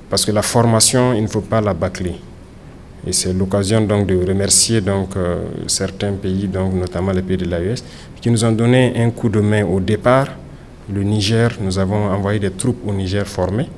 parce que la formation, il ne faut pas la bâcler. Et c'est l'occasion donc de remercier donc, certains pays, donc, notamment les pays de l'AES, qui nous ont donné un coup de main au départ. Le Niger, nous avons envoyé des troupes au Niger formées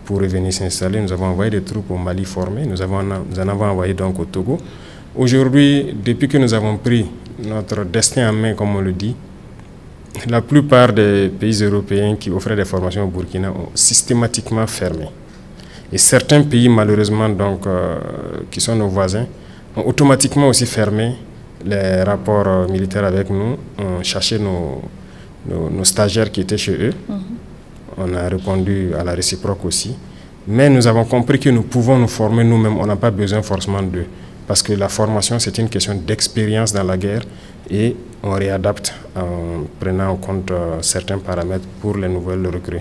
pour revenir s'installer. Nous avons envoyé des troupes au Mali formées. Nous en avons envoyé donc au Togo. Aujourd'hui, depuis que nous avons pris notre destin en main, comme on le dit, la plupart des pays européens qui offraient des formations au Burkina ont systématiquement fermé. Et certains pays, malheureusement, donc, qui sont nos voisins, ont automatiquement aussi fermé les rapports militaires avec nous, ont cherché nos stagiaires qui étaient chez eux. On a répondu à la réciproque aussi. Mais nous avons compris que nous pouvons nous former nous-mêmes. On n'a pas besoin forcément d'eux. Parce que la formation, c'est une question d'expérience dans la guerre et on réadapte en prenant en compte certains paramètres pour les nouvelles recrues.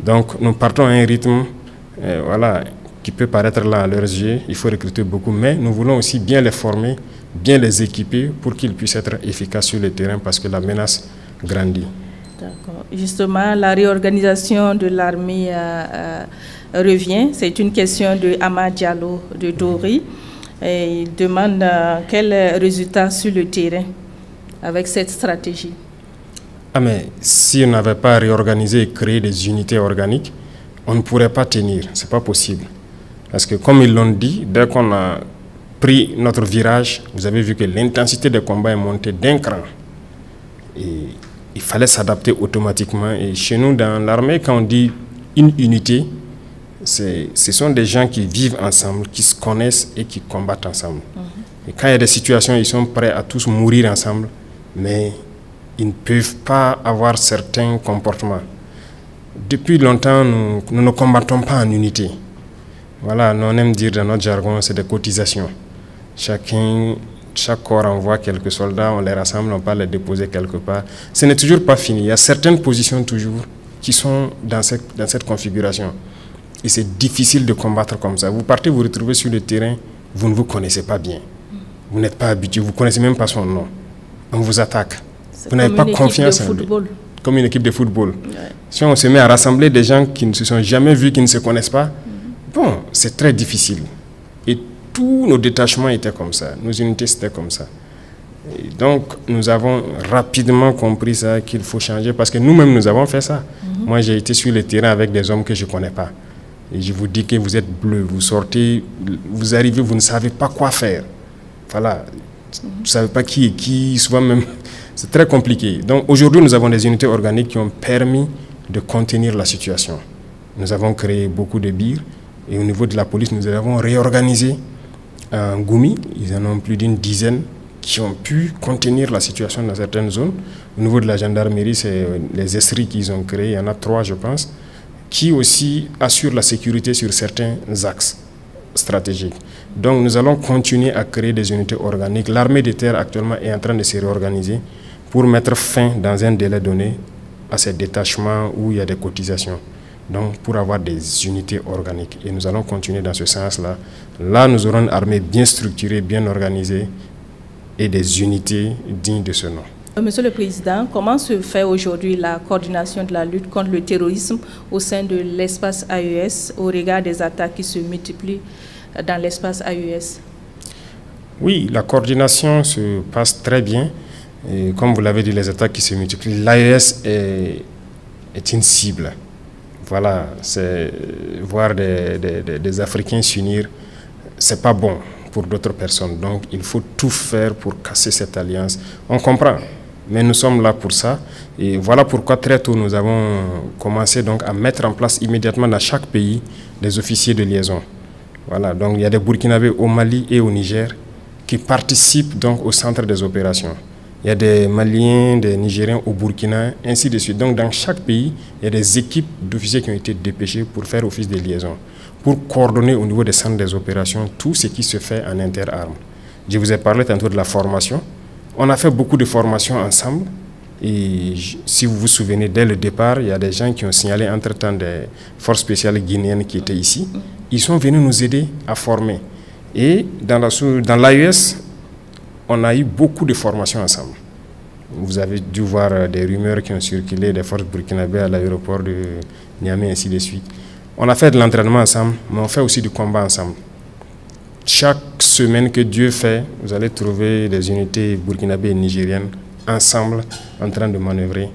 Donc nous partons à un rythme voilà, qui peut paraître là à leurs yeux. Il faut recruter beaucoup, mais nous voulons aussi bien les former, bien les équiper pour qu'ils puissent être efficaces sur le terrain parce que la menace grandit. D'accord. Justement, la réorganisation de l'armée revient. C'est une question de Ama Diallo de Dori. Et il demande quel résultat sur le terrain avec cette stratégie. Ah mais si on n'avait pas réorganisé et créé des unités organiques, on ne pourrait pas tenir. C'est pas possible. Parce que comme ils l'ont dit, dès qu'on a pris notre virage, vous avez vu que l'intensité des combats est montée d'un cran. Et il fallait s'adapter automatiquement. Et chez nous, dans l'armée, quand on dit une unité, ce sont des gens qui vivent ensemble, qui se connaissent et qui combattent ensemble. Et quand il y a des situations, ils sont prêts à tous mourir ensemble, mais ils ne peuvent pas avoir certains comportements. Depuis longtemps, nous ne combattons pas en unité. Voilà, nous on aime dire dans notre jargon, c'est des cotisations. Chaque corps envoie quelques soldats, on les rassemble, on peut les déposer quelque part. Ce n'est toujours pas fini. Il y a certaines positions toujours qui sont dans cette configuration. Et c'est difficile de combattre comme ça. Vous partez, vous retrouvez sur le terrain, vous ne vous connaissez pas bien. Vous n'êtes pas habitué, vous ne connaissez même pas son nom. On vous attaque. Vous n'avez pas confiance en lui. Comme une équipe de football. Ouais. Si on se met à rassembler des gens qui ne se sont jamais vus, qui ne se connaissent pas, bon, c'est très difficile. Et tous nos détachements étaient comme ça. Nos unités, c'était comme ça. Et donc, nous avons rapidement compris ça, qu'il faut changer, parce que nous-mêmes, nous avons fait ça. Moi, j'ai été sur le terrain avec des hommes que je ne connais pas. Et je vous dis que vous êtes bleu, vous sortez, vous arrivez, vous ne savez pas quoi faire. Voilà. Vous ne savez pas qui est qui, souvent même, c'est très compliqué. Donc aujourd'hui, nous avons des unités organiques qui ont permis de contenir la situation. Nous avons créé beaucoup de birs et au niveau de la police, nous avons réorganisé en Goumi. Ils en ont plus d'une dizaine qui ont pu contenir la situation dans certaines zones. Au niveau de la gendarmerie, c'est les esseries qu'ils ont créées, il y en a 3 je pense, qui aussi assurent la sécurité sur certains axes stratégiques. Donc nous allons continuer à créer des unités organiques. L'armée de terre actuellement est en train de se réorganiser pour mettre fin dans un délai donné à ces détachements où il y a des cotisations. Donc pour avoir des unités organiques. Et nous allons continuer dans ce sens-là. Là, nous aurons une armée bien structurée, bien organisée et des unités dignes de ce nom. Monsieur le Président, comment se fait aujourd'hui la coordination de la lutte contre le terrorisme au sein de l'espace AES au regard des attaques qui se multiplient dans l'espace AES? Oui, la coordination se passe très bien. Et comme vous l'avez dit, les attaques qui se multiplient, l'AES est une cible. Voilà, c'est voir des Africains s'unir, c'est pas bon pour d'autres personnes. Donc il faut tout faire pour casser cette alliance. On comprend. Mais nous sommes là pour ça. Et voilà pourquoi très tôt nous avons commencé donc à mettre en place immédiatement dans chaque pays des officiers de liaison. Voilà, donc il y a des Burkinabés au Mali et au Niger qui participent donc au centre des opérations. Il y a des Maliens, des Nigériens au Burkina, ainsi de suite. Donc dans chaque pays, il y a des équipes d'officiers qui ont été dépêchés pour faire office de liaison, pour coordonner au niveau des centres des opérations tout ce qui se fait en interarmes. Je vous ai parlé tantôt de la formation. On a fait beaucoup de formations ensemble et si vous vous souvenez, dès le départ, il y a des gens qui ont signalé entre-temps des forces spéciales guinéennes qui étaient ici. Ils sont venus nous aider à former. Et dans l'AES, on a eu beaucoup de formations ensemble. Vous avez dû voir des rumeurs qui ont circulé des forces burkinabées à l'aéroport de Niamey, ainsi de suite. On a fait de l'entraînement ensemble, mais on fait aussi du combat ensemble. Chaque semaine que Dieu fait, vous allez trouver des unités burkinabées et nigériennes ensemble en train de manœuvrer.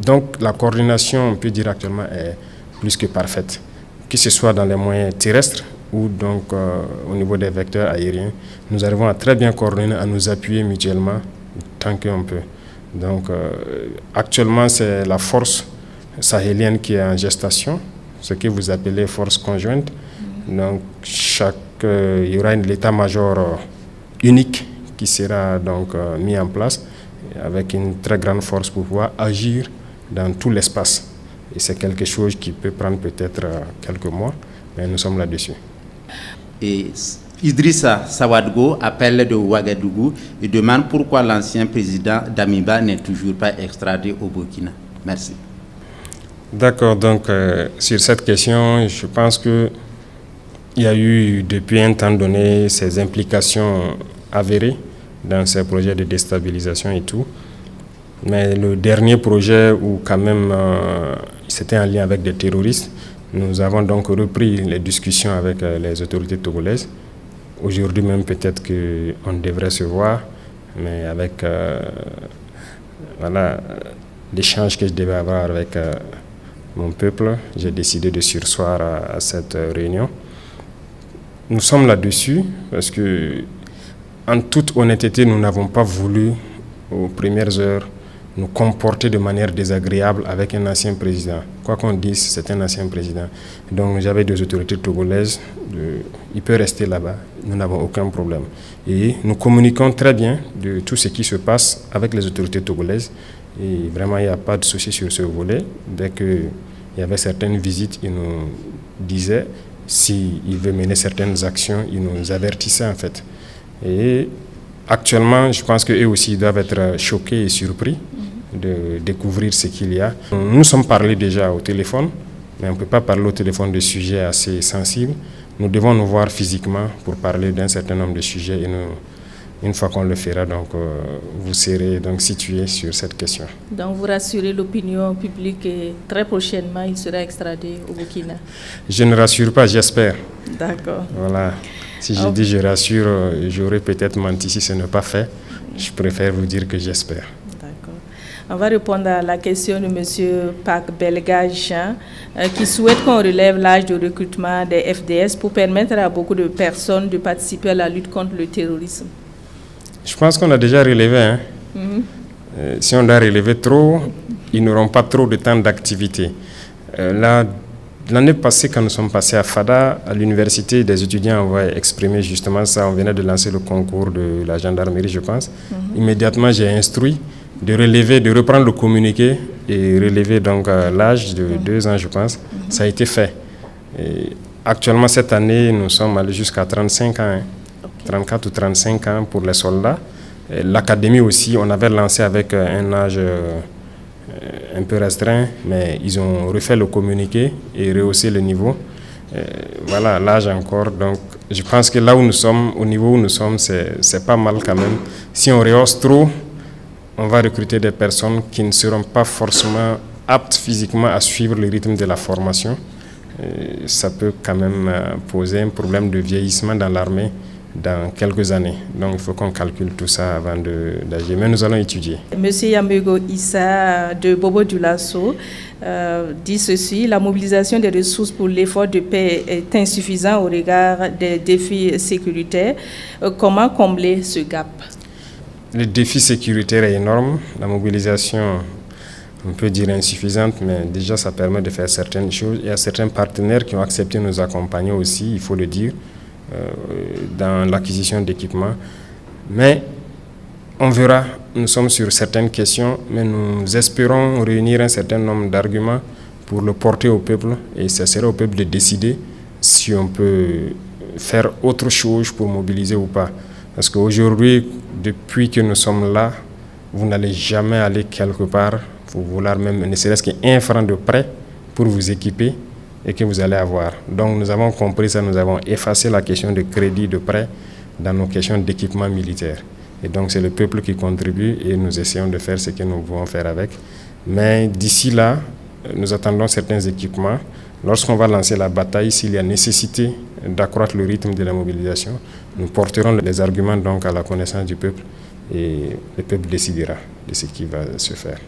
Donc la coordination, on peut dire actuellement, est plus que parfaite, que ce soit dans les moyens terrestres ou donc au niveau des vecteurs aériens. Nous arrivons à très bien coordonner, à nous appuyer mutuellement tant qu'on peut. Donc actuellement, c'est la force sahélienne qui est en gestation, ce que vous appelez force conjointe. Donc il y aura l'état-major unique qui sera donc mis en place avec une très grande force pour pouvoir agir dans tout l'espace. Et c'est quelque chose qui peut prendre peut-être quelques mois, mais nous sommes là-dessus. Et Idrissa Sawadgo appelle de Ouagadougou et demande pourquoi l'ancien président Damiba n'est toujours pas extradé au Burkina. Merci. D'accord, donc sur cette question, je pense qu'il y a eu depuis un temps donné ces implications avérées dans ces projets de déstabilisation et tout. Mais le dernier projet où quand même c'était en lien avec des terroristes, nous avons donc repris les discussions avec les autorités togolaises. Aujourd'hui même peut-être qu'on devrait se voir, mais avec voilà, l'échange que je devais avoir avec mon peuple, j'ai décidé de surseoir à cette réunion. Nous sommes là-dessus parce que, en toute honnêteté, nous n'avons pas voulu, aux premières heures, nous comporter de manière désagréable avec un ancien président. Quoi qu'on dise, c'est un ancien président. Donc j'avais des autorités togolaises, il peut rester là-bas, nous n'avons aucun problème. Et nous communiquons très bien de tout ce qui se passe avec les autorités togolaises. Et vraiment, il n'y a pas de souci sur ce volet. Dès qu'il y avait certaines visites, ils nous disaient s'ils veulent mener certaines actions, ils nous avertissaient en fait. Et actuellement, je pense qu'eux aussi doivent être choqués et surpris de découvrir ce qu'il y a. Nous nous sommes parlé déjà au téléphone, mais on ne peut pas parler au téléphone de sujets assez sensibles. Nous devons nous voir physiquement pour parler d'un certain nombre de sujets et une fois qu'on le fera, donc, vous serez donc situé sur cette question. Donc vous rassurez l'opinion publique et très prochainement il sera extradé au Burkina? Je ne rassure pas, j'espère. D'accord. Voilà. Si je dis je rassure, j'aurais peut-être menti si ce n'est pas fait. Je préfère vous dire que j'espère. D'accord. On va répondre à la question de M. Pak Belgage qui souhaite qu'on relève l'âge de recrutement des FDS pour permettre à beaucoup de personnes de participer à la lutte contre le terrorisme. Je pense qu'on a déjà relevé. Hein. Si on doit relever trop, ils n'auront pas trop de temps d'activité. L'année passée, quand nous sommes passés à Fada, à l'université, des étudiants ont exprimé justement ça. On venait de lancer le concours de la gendarmerie, je pense. Immédiatement, j'ai instruit de relever, de reprendre le communiqué et relever donc l'âge de 2 ans, je pense. Ça a été fait. Et actuellement, cette année, nous sommes allés jusqu'à 35 ans. Hein. 34 ou 35 ans pour les soldats. L'académie aussi, on avait lancé avec un âge un peu restreint, mais ils ont refait le communiqué et rehaussé le niveau. Voilà, l'âge encore. Donc, je pense que là où nous sommes, au niveau où nous sommes, c'est pas mal quand même. Si on rehausse trop, on va recruter des personnes qui ne seront pas forcément aptes physiquement à suivre le rythme de la formation. Ça peut quand même poser un problème de vieillissement dans l'armée dans quelques années. Donc, il faut qu'on calcule tout ça avant d'agir. Mais nous allons étudier. Monsieur Yambego Issa de Bobo Dioulasso dit ceci: la mobilisation des ressources pour l'effort de paix est insuffisante au regard des défis sécuritaires. Comment combler ce gap? Le défi sécuritaire est énorme. La mobilisation, on peut dire insuffisante, mais déjà ça permet de faire certaines choses. Il y a certains partenaires qui ont accepté de nous accompagner aussi, il faut le dire, dans l'acquisition d'équipements. Mais on verra, nous sommes sur certaines questions, mais nous espérons réunir un certain nombre d'arguments pour le porter au peuple, et ce sera au peuple de décider si on peut faire autre chose pour mobiliser ou pas. Parce qu'aujourd'hui, depuis que nous sommes là, vous n'allez jamais aller quelque part pour vouloir même, ne serait-ce qu'un franc de prêt pour vous équiper et que vous allez avoir. Donc nous avons compris ça, nous avons effacé la question de crédit, de prêt dans nos questions d'équipement militaire. Et donc c'est le peuple qui contribue et nous essayons de faire ce que nous pouvons faire avec. Mais d'ici là, nous attendons certains équipements. Lorsqu'on va lancer la bataille, s'il y a nécessité d'accroître le rythme de la mobilisation, nous porterons les arguments donc à la connaissance du peuple et le peuple décidera de ce qui va se faire.